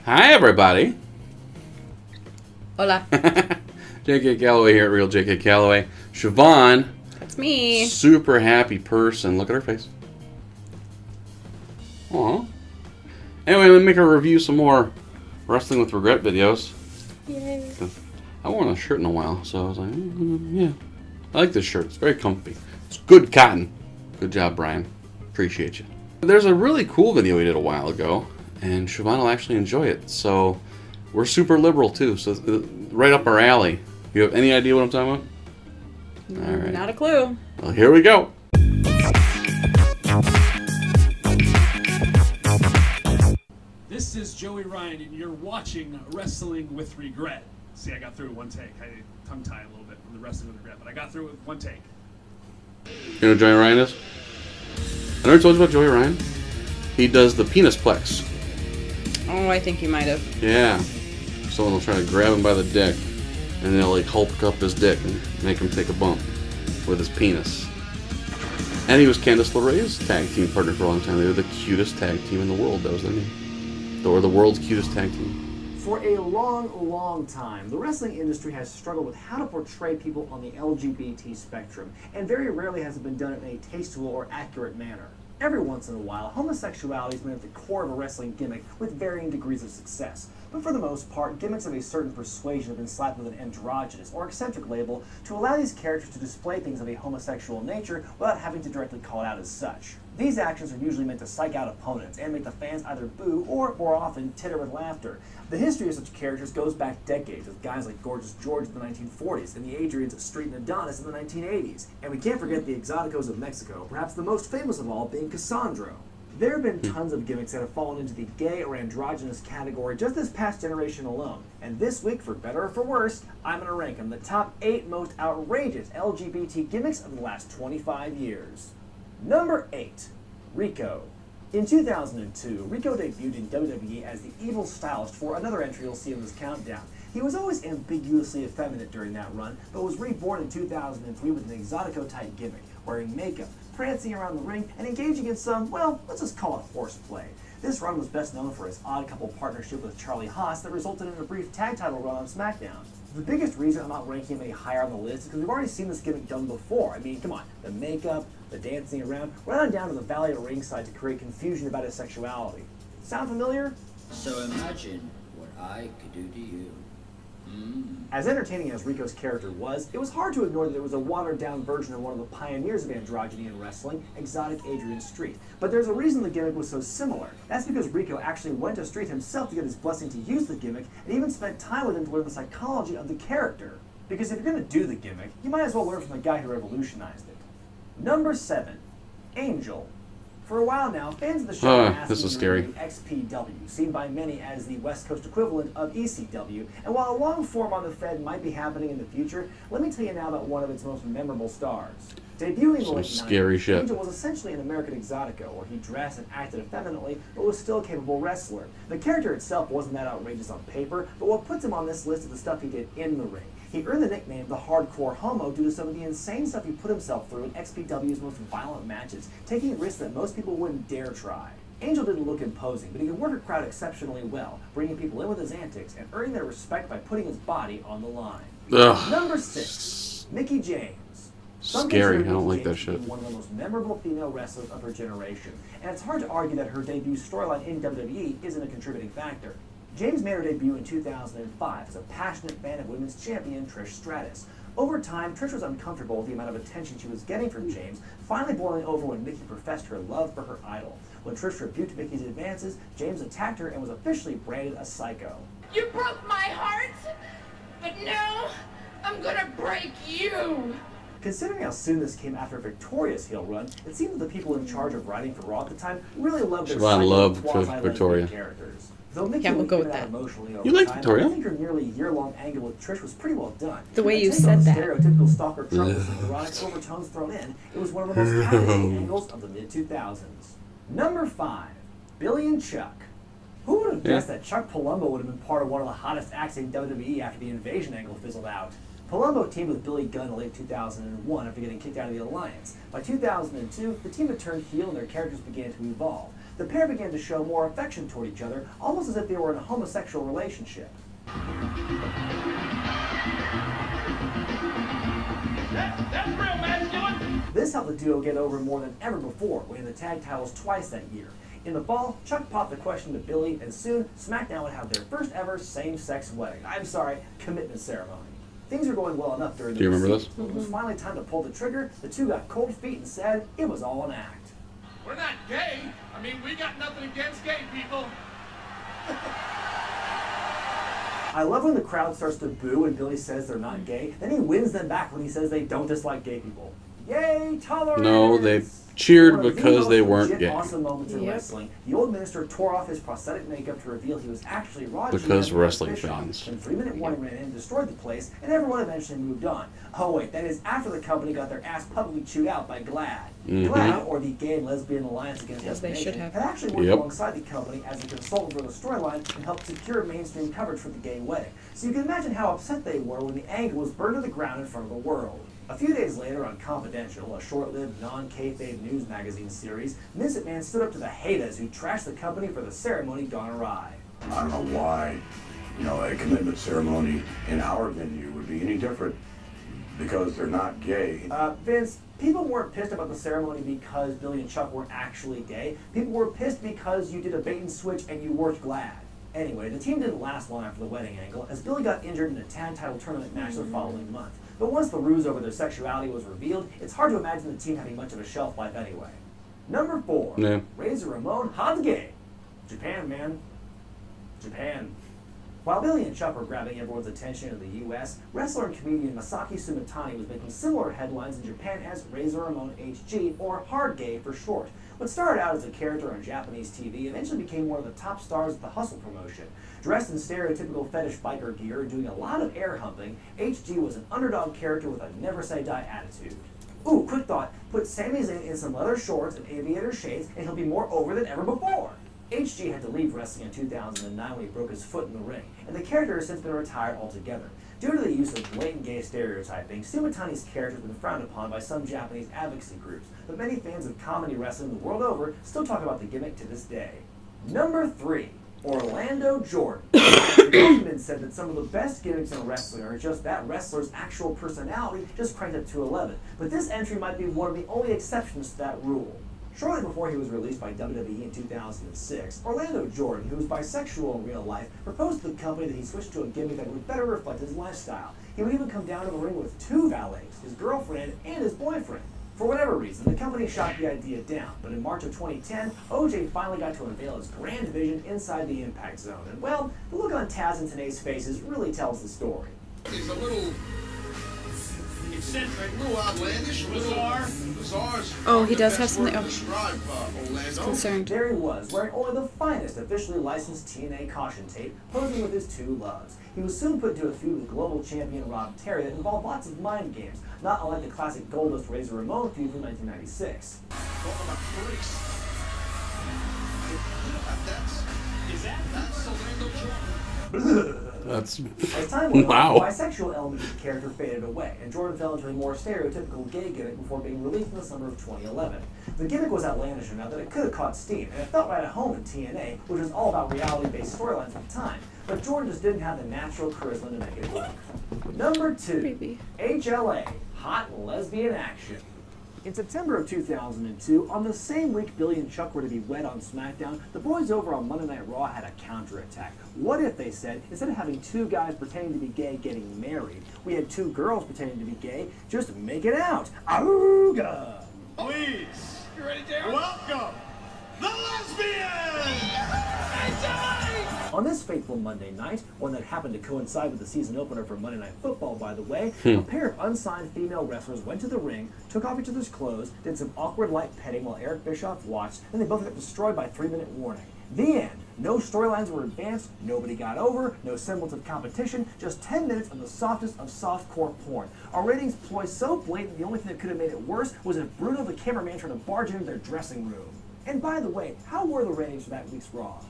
Hi, everybody. Hola. JK Calloway here at Real JK Calloway. Siobhan. That's me. Super happy person. Look at her face. Aw. Anyway, I'm going to make her review some more Wrestling with Regret videos. Yay. I haven't worn a shirt in a while, so I was like, yeah. I like this shirt. It's very comfy. It's good cotton. Good job, Brian. Appreciate you. There's a really cool video we did a while ago, and Siobhan will actually enjoy it. So we're super liberal, too, so right up our alley. You have any idea what I'm talking about? All right. Not a clue. Well, here we go. This is Joey Ryan, and you're watching Wrestling with Regret. See, I got through it one take. I tongue-tied a little bit from the Wrestling with Regret, but I got through it with one take. You know who Joey Ryan is? I never told you about Joey Ryan. He does the penis plex. Oh, I think you might have. Yeah. Someone will try to grab him by the dick, and they'll like hulk up his dick and make him take a bump with his penis. And he was Candice LeRae's tag team partner for a long time. They were the cutest tag team in the world. That was their name. They were the world's cutest tag team. For a long, long time, the wrestling industry has struggled with how to portray people on the LGBT spectrum, and very rarely has it been done in a tasteful or accurate manner. Every once in a while, homosexuality has been at the core of a wrestling gimmick with varying degrees of success. But for the most part, gimmicks of a certain persuasion have been slapped with an androgynous or eccentric label to allow these characters to display things of a homosexual nature without having to directly call it out as such. These actions are usually meant to psych out opponents and make the fans either boo or, more often, titter with laughter. The history of such characters goes back decades, with guys like Gorgeous George in the 1940s and the Adrians Street and Adonis in the 1980s. And we can't forget the Exoticos of Mexico, perhaps the most famous of all being Cassandro. There have been tons of gimmicks that have fallen into the gay or androgynous category just this past generation alone. And this week, for better or for worse, I'm going to rank them the top 8 most outrageous LGBT gimmicks of the last 25 years. Number 8. Rico. In 2002, Rico debuted in WWE as the evil stylist for another entry you'll see in this countdown. He was always ambiguously effeminate during that run, but was reborn in 2003 with an Exotico-type gimmick, wearing makeup, prancing around the ring, and engaging in some, well, let's just call it horseplay. This run was best known for his odd couple partnership with Charlie Haas that resulted in a brief tag title run on SmackDown. The biggest reason I'm not ranking him any higher on the list is because we've already seen this gimmick done before. I mean, come on, the makeup, the dancing around, right on down to the valley at ringside to create confusion about his sexuality. Sound familiar? So imagine what I could do to you. As entertaining as Rico's character was, it was hard to ignore that there was a watered-down version of one of the pioneers of androgyny in wrestling, Exotic Adrian Street. But there's a reason the gimmick was so similar. That's because Rico actually went to Street himself to get his blessing to use the gimmick, and even spent time with him to learn the psychology of the character. Because if you're going to do the gimmick, you might as well learn from the guy who revolutionized it. Number 7. Angel. For a while now, fans of the show have asked this is me to scary. review XPW, seen by many as the West Coast equivalent of ECW, and while a long form on the Fed might be happening in the future, let me tell you now about one of its most memorable stars. Debuting in the late 90s, scary shit. Angel was essentially an American Exotico, where he dressed and acted effeminately, but was still a capable wrestler. The character itself wasn't that outrageous on paper, but what puts him on this list is the stuff he did in the ring. He earned the nickname the Hardcore Homo due to some of the insane stuff he put himself through in XPW's most violent matches, taking risks that most people wouldn't dare try. Angel didn't look imposing, but he could work a crowd exceptionally well, bringing people in with his antics and earning their respect by putting his body on the line. Ugh. Number 6. Mickie James. Some Scary. I consider don't Mickie like that James to be shit. one of the most memorable female wrestlers of her generation, and it's hard to argue that her debut storyline in WWE isn't a contributing factor. James made her debut in 2005 as a passionate fan of women's champion Trish Stratus. Over time, Trish was uncomfortable with the amount of attention she was getting from James, finally boiling over when Mickie professed her love for her idol. When Trish rebuked Mickie's advances, James attacked her and was officially branded a psycho. You broke my heart, but now I'm gonna break you. Considering how soon this came after a victorious heel run, it seems that the people in charge of writing for Raw at the time really loved their Siobhan loved quasi-lesbian Victoria. characters. Though Mickie Yeah, we'll would go give with it out that. emotionally over You like time, Victoria? I think her nearly year-long angle with Trish was pretty well done. The way you And take said those that. stereotypical stalker troubles and erotic overtones thrown in, it was one of the most captivating angles of the mid-2000s. Number 5. Billy and Chuck. Who would have guessed that Chuck Palumbo would have been part of one of the hottest acts in WWE after the Invasion angle fizzled out? Palumbo teamed with Billy Gunn in late 2001 after getting kicked out of the Alliance. By 2002, the team had turned heel and their characters began to evolve. the pair began to show more affection toward each other, almost as if they were in a homosexual relationship. That's real masculine. This helped the duo get over more than ever before, winning the tag titles twice that year. In the fall, Chuck popped the question to Billy, and soon SmackDown would have their first ever same-sex wedding. Commitment ceremony. Things were going well enough during the Do you remember this? When it was finally time to pull the trigger, the two got cold feet and said it was all an act. We're not gay. I mean, we got nothing against gay people. I love when the crowd starts to boo and Billy says they're not gay. Then he wins them back when he says they don't dislike gay people. Yay, tolerance! No, they cheered One of the because most they weren't legit gay. Awesome moments in Yep. wrestling. The old minister tore off his prosthetic makeup to reveal he was actually Raw Because GM wrestling Bischoff. fans. And 3-minute warning ran in, destroyed the place, and everyone eventually moved on. Oh wait, that is after the company got their ass publicly chewed out by GLAAD. GLAAD, or the Gay and Lesbian Alliance Against As they should Discrimination, have. had actually worked Yep. alongside the company as a consultant for the storyline and helped secure mainstream coverage for the gay wedding. So you can imagine how upset they were when the angle was burned to the ground in front of the world. A few days later on Confidential, a short-lived non-kayfabe news magazine series, Vince McMahon stood up to the haters who trashed the company for the ceremony gone awry. I don't know why, a commitment ceremony in our venue would be any different because they're not gay. Vince, people weren't pissed about the ceremony because Billy and Chuck were actually gay. People were pissed because you did a bait and switch and you weren't glad. Anyway, the team didn't last long after the wedding angle, as Billy got injured in a tag title tournament match the following month. But once the ruse over their sexuality was revealed, it's hard to imagine the team having much of a shelf life anyway. Number 4, Yeah. Razor Ramon hot gay. Japan, man. Japan. While Billy and Chuck were grabbing everyone's attention in the U.S., wrestler and comedian Masaki Sumitani was making similar headlines in Japan as Razor Ramon HG, or Hard Gay for short. What started out as a character on Japanese TV eventually became one of the top stars of the Hustle promotion. Dressed in stereotypical fetish biker gear and doing a lot of air humping, HG was an underdog character with a never-say-die attitude. Ooh, quick thought, put Sami Zayn in some leather shorts and aviator shades and he'll be more over than ever before. HG had to leave wrestling in 2009 when he broke his foot in the ring, and the character has since been retired altogether. Due to the use of blatant gay stereotyping, Sumitani's character has been frowned upon by some Japanese advocacy groups, but many fans of comedy wrestling the world over still talk about the gimmick to this day. Number 3, Orlando Jordan. The document said that some of the best gimmicks in wrestling are just that wrestler's actual personality just cranked up to 11, but this entry might be one of the only exceptions to that rule. Shortly before he was released by WWE in 2006, Orlando Jordan, who was bisexual in real life, proposed to the company that he switch to a gimmick that would better reflect his lifestyle. He would even come down to the ring with 2 valets, his girlfriend and his boyfriend. For whatever reason, the company shot the idea down, but in March of 2010, OJ finally got to unveil his grand vision inside the Impact Zone. And well, the look on Taz and Tanae's faces really tells the story. It's a little Eccentric. a little outlandish, a little bizarre. Oh, he does have something- Describe, Orlando. Concerned. There he was, wearing only the finest officially licensed TNA caution tape, posing with his 2 loves. He was soon put into a feud with global champion Rob Terry that involved lots of mind games, not unlike the classic Goldust Razor Ramon feud from 1996. Talking about freaks. That's Orlando Jordan. That's As time went wow. on, the bisexual element of the character faded away, and Jordan fell into a more stereotypical gay gimmick before being released in the summer of 2011. The gimmick was outlandish enough that it could have caught steam, and it felt right at home in TNA, which was all about reality-based storylines at the time. But Jordan just didn't have the natural charisma to make it work. Number 2, Creepy. HLA, Hot Lesbian Action. In September of 2002, on the same week Billy and Chuck were to be wed on SmackDown, the boys over on Monday Night Raw had a counterattack. What if, they said, instead of having 2 guys pretending to be gay getting married, we had 2 girls pretending to be gay just making out? Auga! Please. You ready, Darren? Welcome, the lesbian! On this fateful Monday night, one that happened to coincide with the season opener for Monday Night Football, by the way, a pair of unsigned female wrestlers went to the ring, took off each other's clothes, did some awkward light petting while Eric Bischoff watched, and they both got destroyed by 3-minute warning. The end. No storylines were advanced, nobody got over, no semblance of competition, just 10 minutes of the softest of softcore porn. Our ratings ploy so blatant the only thing that could have made it worse was if Bruno the cameraman tried to barge into their dressing room. And by the way, how were the ratings for that week's Raw?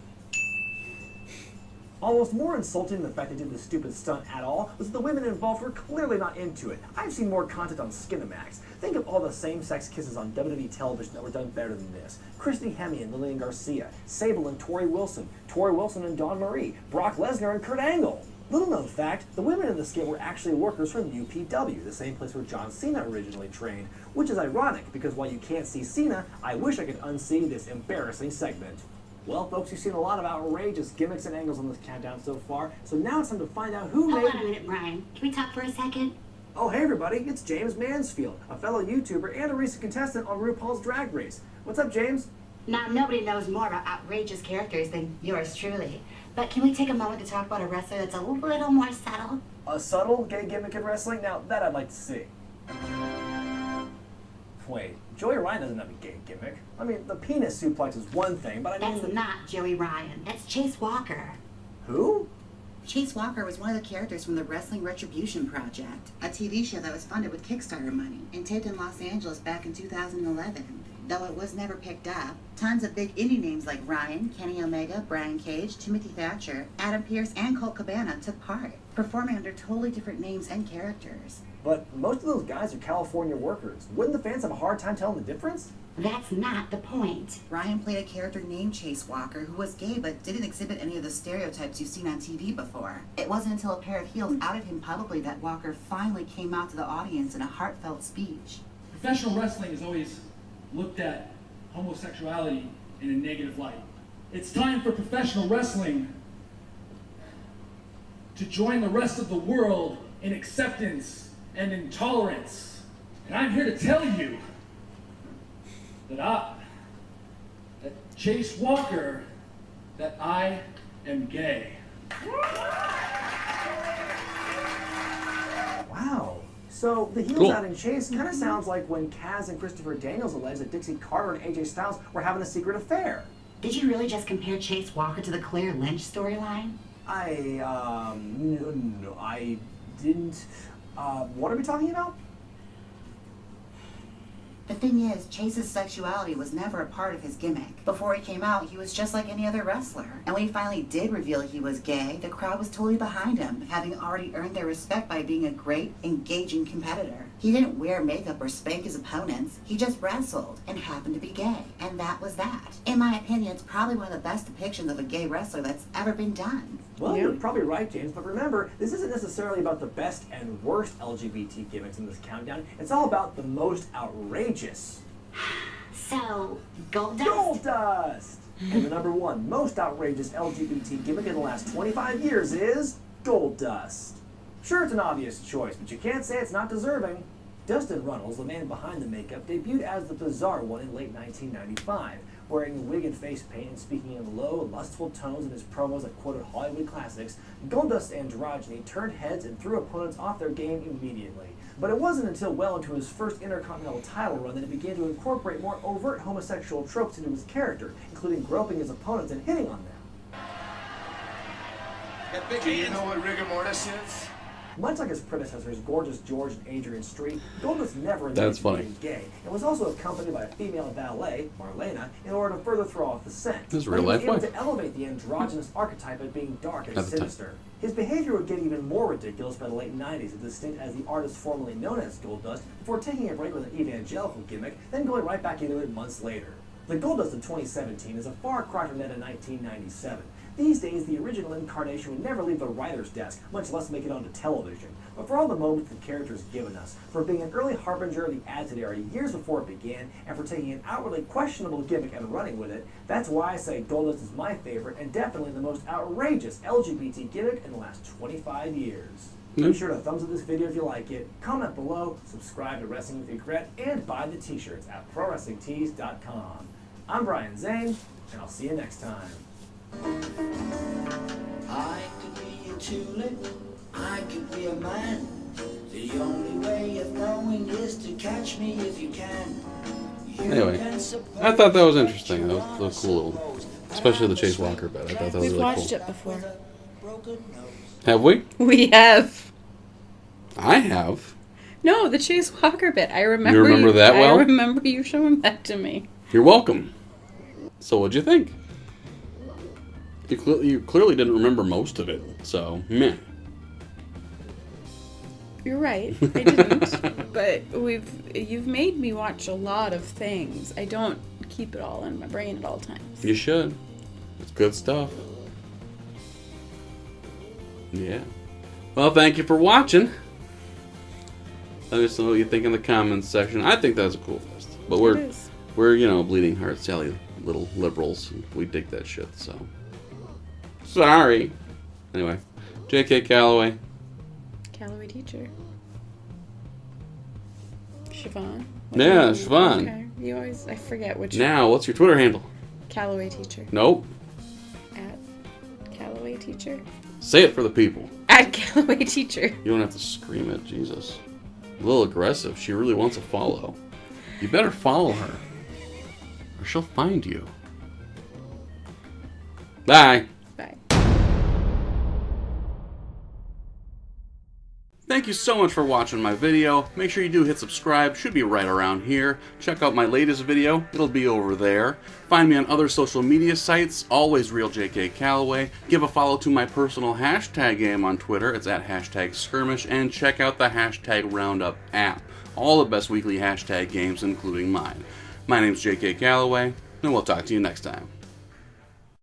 Almost more insulting than the fact they did this stupid stunt at all was that the women involved were clearly not into it. I've seen more content on Skinamax. Think of all the same-sex kisses on WWE television that were done better than this. Christy Hemme and Lillian Garcia, Sable and Tori Wilson and Dawn Marie, Brock Lesnar and Kurt Angle. Little known fact, the women in the skit were actually workers from UPW, the same place where John Cena originally trained, which is ironic because while you can't see Cena, I wish I could unsee this embarrassing segment. Well, folks, you've seen a lot of outrageous gimmicks and angles on this countdown so far, so now it's time to find out who Hold made... on a minute, Brian. Can we talk for a second? Oh, hey everybody, it's James Mansfield, a fellow YouTuber and a recent contestant on RuPaul's Drag Race. What's up, James? Now, nobody knows more about outrageous characters than yours truly. But can we take a moment to talk about a wrestler that's a little more subtle? A subtle gay gimmick in wrestling? Now, that I'd like to see. Wait, Joey Ryan doesn't have a gay gimmick. I mean, the penis suplex is one thing, but I mean... That's not Joey Ryan. That's Chase Walker. Who? Chase Walker was one of the characters from the Wrestling Retribution Project, a TV show that was funded with Kickstarter money and taped in Los Angeles back in 2011. Though it was never picked up, tons of big indie names like Ryan, Kenny Omega, Brian Cage, Timothy Thatcher, Adam Pearce, and Colt Cabana took part, performing under totally different names and characters. But most of those guys are California workers. Wouldn't the fans have a hard time telling the difference? That's not the point. Ryan played a character named Chase Walker who was gay but didn't exhibit any of the stereotypes you've seen on TV before. It wasn't until a pair of heels outed him publicly that Walker finally came out to the audience in a heartfelt speech. Professional wrestling has always looked at homosexuality in a negative light. It's time for professional wrestling to join the rest of the world in acceptance and intolerance. And I'm here to tell you that Chase Walker, that I am gay. Wow. So, the heels out in Chase kind of sounds like when Kaz and Christopher Daniels alleged that Dixie Carter and AJ Styles were having a secret affair. Did you really just compare Chase Walker to the Claire Lynch storyline? No, I didn't. What are we talking about? The thing is, Chase's sexuality was never a part of his gimmick. Before he came out, he was just like any other wrestler. And when he finally did reveal he was gay, the crowd was totally behind him, having already earned their respect by being a great, engaging competitor. He didn't wear makeup or spank his opponents. He just wrestled and happened to be gay. And that was that. In my opinion, it's probably one of the best depictions of a gay wrestler that's ever been done. Well, you're probably right, James, but remember, this isn't necessarily about the best and worst LGBT gimmicks in this countdown. It's all about the most outrageous. So, Goldust? Goldust! And the number one most outrageous LGBT gimmick in the last 25 years is Goldust. Sure, it's an obvious choice, but you can't say it's not deserving. Dustin Runnels, the man behind the makeup, debuted as the Bizarre One in late 1995. Wearing a wig and face paint and speaking in low, lustful tones in his promos that quoted Hollywood classics, Goldust's androgyny turned heads and threw opponents off their game immediately. But it wasn't until well into his first Intercontinental title run that he began to incorporate more overt homosexual tropes into his character, including groping his opponents and hitting on them. Do you know what rigor mortis is? Much like his predecessors, Gorgeous George and Adrian Street, Goldust never That's funny. being gay, and was also accompanied by a female valet, Marlena, in order to further throw off the scent. This is But real he was life able life. to elevate the androgynous archetype by being dark and At the time. sinister. His behavior would get even more ridiculous by the late 90s, at the stint as the artist formerly known as Goldust, before taking a break with an evangelical gimmick, then going right back into it months later. The Goldust of 2017 is a far cry from that in 1997. These days, the original incarnation would never leave the writer's desk, much less make it onto television. But for all the moments the character's given us, for being an early harbinger of the Attitude Era years before it began, and for taking an outwardly questionable gimmick and running with it, that's why I say Goldust is my favorite and definitely the most outrageous LGBT gimmick in the last 25 years. Be sure to thumbs up this video if you like it, comment below, subscribe to Wrestling with Regret, and buy the t-shirts at ProWrestlingTees.com. I'm Brian Zane, and I'll see you next time. I could be a tulip, I could be a man. The only way of knowing is to catch me if you can. Anyway, I thought that was interesting. That was a cool little, especially the Chase Walker bit. I thought that was We've really watched cool. it before. Have we? We have. I have. No, the Chase Walker bit. I remember. You remember that well? I remember you showing that to me. You're welcome. So what'd you think? You clearly didn't remember most of it, so meh. You're right. I didn't. But you've made me watch a lot of things. I don't keep it all in my brain at all times. You should. It's good stuff. Yeah. Well, thank you for watching. Let us know what you think in the comments section. I think that's a cool list. But we're Bleeding Heart Sally little liberals. We dig that shit, so. Sorry. Anyway, J.K. Calloway. Calloway teacher. Siobhan. Yeah, Siobhan. Okay. You always, I forget which. Now, what's your Twitter handle? Calloway teacher. Nope. At Calloway teacher. Say it for the people. At Calloway teacher. You don't have to scream it, Jesus. A little aggressive. She really wants a follow. You better follow her, or she'll find you. Bye. Bye. Thank you so much for watching my video. Make sure you do hit subscribe. Should be right around here. Check out my latest video. It'll be over there. Find me on other social media sites. Always Real JK Calloway. Give a follow to my personal hashtag game on Twitter. It's at #skirmish. And check out the #Roundup app. All the best weekly hashtag games, including mine. My name's JK Calloway, and we'll talk to you next time.